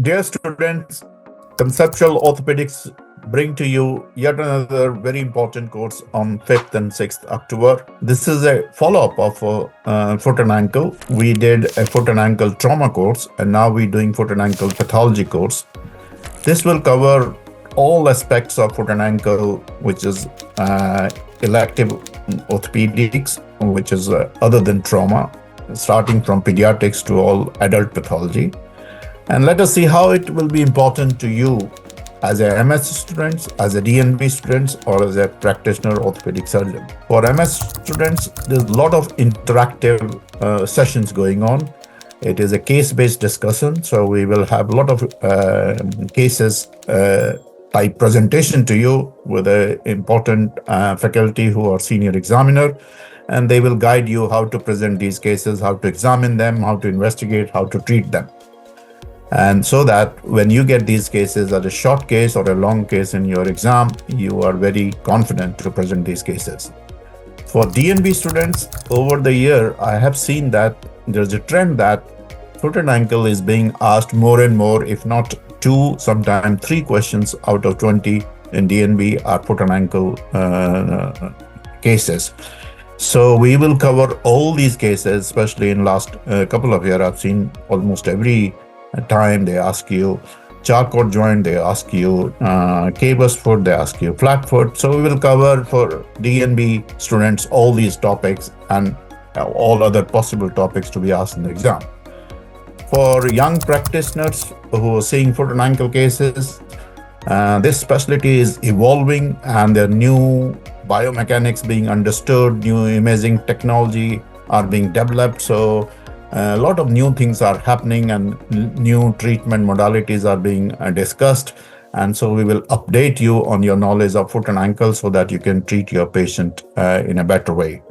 Dear students, Conceptual Orthopaedics bring to you yet another very important course on 5th and 6th October. This is a follow-up of foot and ankle. We did a foot and ankle trauma course, and now we're doing foot and ankle pathology course. This will cover all aspects of foot and ankle, which is elective orthopedics, which is other than trauma, starting from pediatrics to all adult pathology. And let us see how it will be important to you as a MS students, as a DNB students, or as a practitioner orthopedic surgeon. For MS students, there's a lot of interactive sessions going on. It is a case-based discussion, so we will have a lot of cases type presentation to you with an important faculty who are senior examiner, and they will guide you how to present these cases, how to examine them, how to investigate, how to treat them. And so that when you get these cases as a short case or a long case in your exam, you are very confident to present these cases. For DNB students, over the year, I have seen that there's a trend that foot and ankle is being asked more and more, if not 2, sometimes 3 questions out of 20 in DNB are foot and ankle cases. So we will cover all these cases, especially in last couple of years. I've seen almost every time they ask you Charcot joint, they ask you Cavus foot, they ask you Flatfoot. So we will cover for DNB students all these topics and all other possible topics to be asked in the exam. For young practitioners who are seeing foot and ankle cases, this specialty is evolving and there are new biomechanics being understood, new imaging technology are being developed. So a lot of new things are happening and new treatment modalities are being discussed. And so we will update you on your knowledge of foot and ankle so that you can treat your patient in a better way.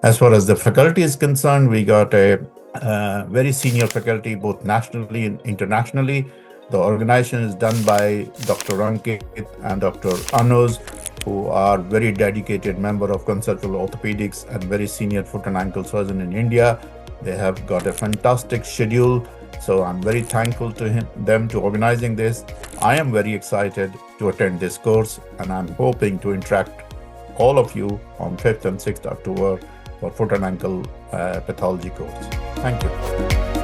As far as the faculty is concerned, we got a very senior faculty, both nationally and internationally. The organization is done by Dr. Ankit and Dr. Anuj, who are very dedicated member of Conceptual Orthopaedics and very senior foot and ankle surgeon in India. They have got a fantastic schedule, so I'm very thankful to them to organizing this. I am very excited to attend this course, and I'm hoping to interact all of you on 5th and 6th October for foot and ankle pathology course. Thank you.